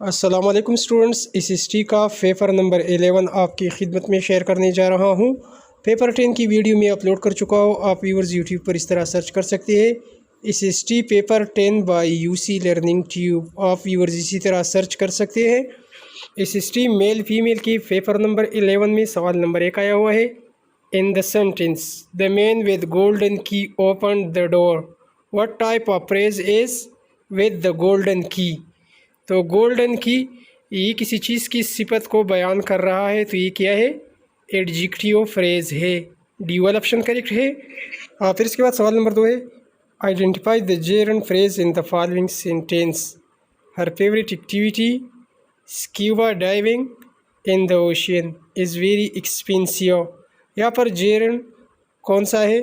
अस्सलामुअलैकुम स्टूडेंट्स, इस हिस्ट्री का पेपर नंबर 11 आपकी खिदमत में शेयर करने जा रहा हूँ। पेपर 10 की वीडियो में अपलोड कर चुका हूँ। आप व्यूअर्स यूट्यूब पर इस तरह सर्च कर सकते हैं, इस history paper 10 by UC learning tube. आप व्यूअर्स इसी तरह सर्च कर सकते हैं। इस हिस्ट्री मेल फीमेल की पेपर नंबर 11 में सवाल नंबर 1 आया हुआ है। In the sentence the man with golden key open the door, what type of phrase is with the golden key. तो गोल्डन की ये किसी चीज़ की सिफत को बयान कर रहा है, तो ये क्या है? एडजेक्टिव फ्रेज है। डी वाला ऑप्शन करेक्ट है। फिर इसके बाद सवाल नंबर 2 है, identify the gerund phrase in the following sentence. Her favourite activity scuba diving in the ocean is very expensive. यहाँ पर जेरन कौन सा है?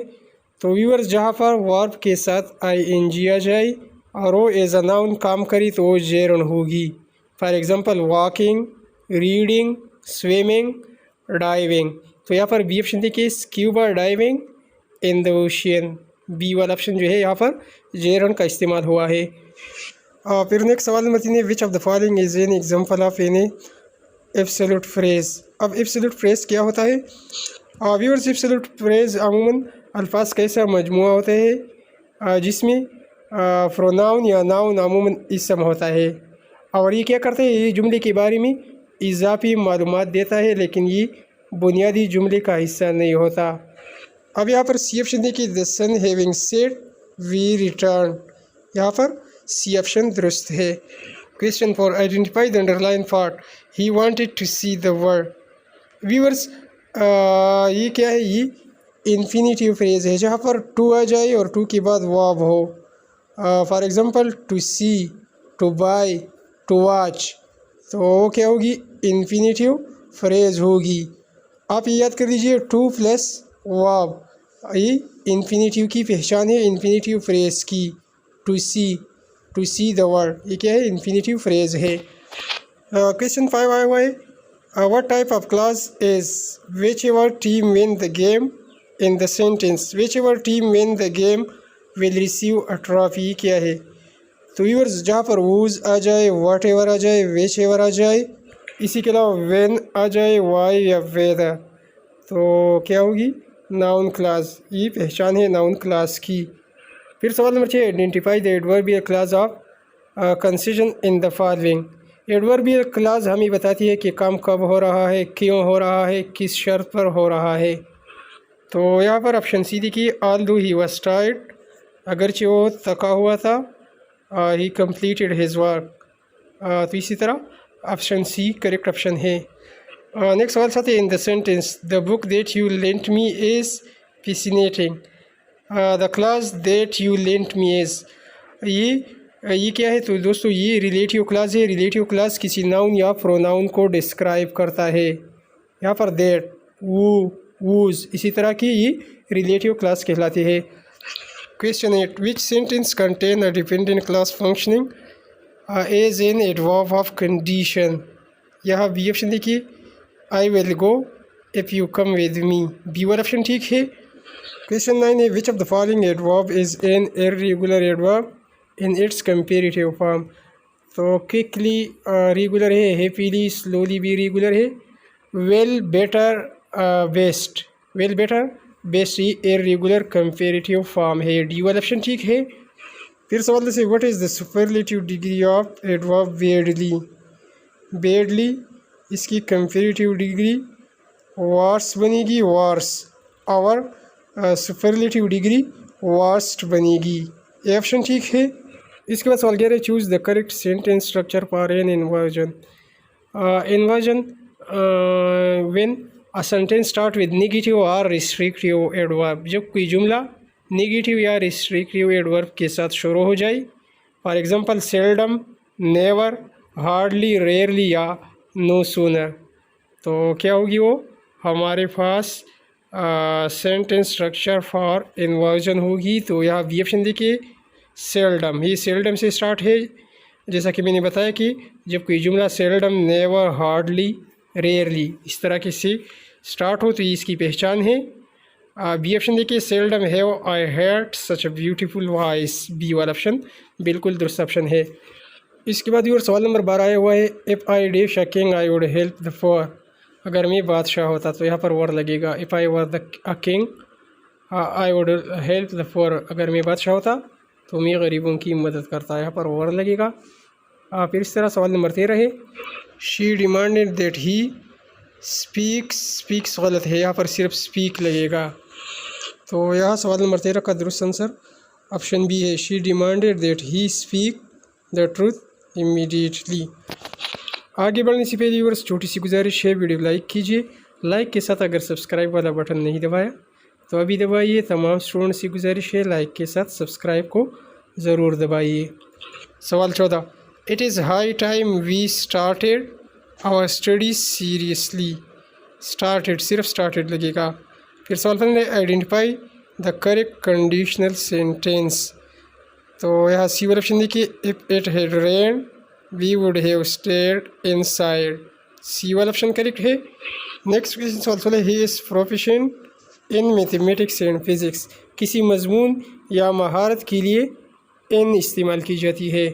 तो व्यूअर्स जहाँ पर वर्ब के साथ आई आ जाए और वो एज अ नाउन काम करी तो वो जेरन होगी। For example walking, reading, swimming, diving. तो यहाँ पर बी ऑप्शन देखिए, scuba diving in the ocean. B वाला ऑप्शन जो है यहाँ पर जेरन का इस्तेमाल हुआ है। फिर नेक्स्ट सवाल नंबर 3 है, which of the following is an example of an absolute phrase. अब एब्सोल्यूट फ्रेज क्या होता है? व्यूअर्स, एब्सोल्यूट फ्रेज अमूमन अल्फाज का ऐसा मजमुआ होता है जिसमें प्रोनाउन या नाउन अमूमन इसम होता है, और ये क्या करता है? ये जुमले के बारे में इजाफी मालूमात देता है, लेकिन ये बुनियादी जुमले का हिस्सा नहीं होता। अब यहाँ पर सी ऑप्शन देखिए, the sun having set we return. यहाँ पर सी ऑप्शन दुरुस्त है। Question for identify the underline part, he wanted to see the world. Viewers, ये क्या है? ये इन्फिनिटिव फ्रेज है जहाँ पर टू आ जाए और टू के बाद वर्ब हो। For example to see, to buy, to watch. तो वो क्या होगी? इन्फिनिटिव फ्रेज होगी। आप ये याद कर लीजिए, टू प्लस वर्ब, ये इन्फिनिटिव की पहचान है, इन्फिनिटिव फ्रेज की। टू सी द वर्ल्ड, ये क्या है? इन्फिनिटिव फ्रेज है। क्वेश्चन 5 आया हुआ है, what type of clause is whichever team win the game in the sentence whichever team win the game will receive a trophy। क्या है? तो व्यूअर्स जहाँ पर whose आ जाए, whatever आ जाए, whichever आ जाए, इसी के अलावा when आ जाए, why या whether, तो क्या होगी? Noun clause. ये पहचान है नाउन क्लास की। फिर सवाल number 6, identify the adverbial clause of concession in the following. Adverbial clause हमें बताती है कि काम कब हो रहा है, क्यों हो रहा है, किस शर्त पर हो रहा है। तो यहाँ पर ऑप्शन सी देखिए, ऑल दो ही वाज टायर्ड, अगरचे वो थका हुआ था, ही कंप्लीटेड हिज वर्क। तो इसी तरह ऑप्शन सी करेक्ट ऑप्शन है। नेक्स्ट सवाल साथ है, in the sentence the book that you lent me is fascinating, the class that you lent me is. ये क्या है? तो दोस्तों ये रिलेटिव क्लास है। रिलेटिव क्लास किसी नाउन या प्रोनाउन को डिस्क्राइब करता है। यहाँ पर दैट, वो, वूज, इसी तरह की ये रिलेटिव क्लास कहलाती है। Question 8, which sentence contain a dependent clause functioning as an adverb of condition. यहाँ बी ऑप्शन देखिए, I will go if you come with me. B वाला ऑप्शन ठीक है। क्वेश्चन 9 है, which of the following adverb is an irregular adverb in its comparative form. तो quickly regular है, happily, slowly भी regular है, well, better, best. Well, better, best ये irregular comparative form है। डी वाला ऑप्शन ठीक है। फिर सवाल से, what is the superlative degree of adverb badly. Badly इसकी कंपेरेटिव डिग्री वर्स बनेगी, वर्स, और सुपरलेटिव डिग्री वर्स्ट बनेगी। ये ऑप्शन ठीक है। इसके बाद सवाल 11, choose the correct sentence structure for an inversion. Inversion when a sentence start with negative और रिस्ट्रिक्टिव एडवर्ब। जब कोई जुमला नेगेटिव या रिस्ट्रिक्टिव एडवर्ब के साथ शुरू हो जाए। For example seldom, never, hardly, rarely या नो सूनर। तो क्या होगी वो? हमारे पास सेंटेंस स्ट्रक्चर फॉर इन्वर्जन होगी। तो यहाँ बी ऑप्शन देखिए, सेल्डम। ये सेल्डम से स्टार्ट है, जैसा कि मैंने बताया कि जब कोई जुमला सेल्डम, नेवर, हार्डली, रेयरली इस तरह के से स्टार्ट हो तो ये इसकी पहचान है। बी ऑप्शन देखिए, seldom have I heard such a beautiful voice. B वाला ऑप्शन बिल्कुल दुरुस्त ऑप्शन है। इसके बाद व्यूअर्स सवाल नंबर 12 आया हुआ है, if I dish a king I would help the poor. अगर मैं बादशाह होता तो यहाँ पर वर लगेगा, if I were a king I would help the poor. अगर मैं बादशाह होता तो मैं गरीबों की मदद करता, यहाँ पर वर लगेगा। फिर इस तरह सवाल नंबर 13 है, she demanded that he speaks गलत है, यहाँ पर सिर्फ स्पीक लगेगा। तो यहाँ सवाल नंबर 13 का दुरुस्त आंसर ऑप्शन बी है, she demanded that he speak the truth immediately. आगे बढ़ने से पहले व्यूअर्स छोटी सी गुजारिश है, वीडियो लाइक कीजिए। लाइक के साथ अगर सब्सक्राइब वाला बटन नहीं दबाया तो अभी दबाइए। तमाम स्टूडेंट्स की गुजारिश है, लाइक के साथ सब्सक्राइब को ज़रूर दबाइए। सवाल 14, it is high time we started our studies seriously. Started सिर्फ स्टार्टेड लगेगा। फिर सवाल 15, identify the correct conditional sentence. तो यहाँ सी वाला ऑप्शन देखिए, if it had rain we would have stayed inside. C वाला ऑप्शन करेक्ट है। नेक्स्ट क्वेश्चन सवाल 16, he is proficient in mathematics and physics. किसी मजमून या महारत के लिए इन इस्तेमाल की जाती है,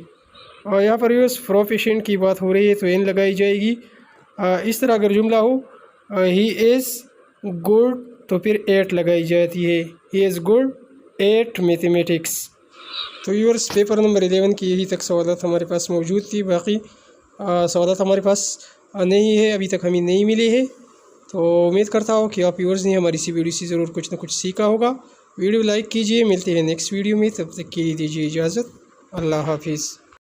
और यहाँ पर यूज़ प्रोफिशिएंट की बात हो रही है तो इन लगाई जाएगी। इस तरह अगर जुमला हो ही इज़ गुड तो फिर एट लगाई जाती है, he is good at mathematics. तो व्यूअर्स पेपर नंबर 11 की यही तक सवालात हमारे पास मौजूद थी। बाकी सवालात हमारे पास नहीं है, अभी तक हमें नहीं मिले हैं। तो उम्मीद करता हूँ कि आप व्यूअर्स ने हमारी इसी वीडियो से ज़रूर कुछ ना कुछ सीखा होगा। वीडियो लाइक कीजिए, मिलते हैं नेक्स्ट वीडियो में, तब तक के लिए दीजिए इजाज़त। अल्लाह हाफिज़।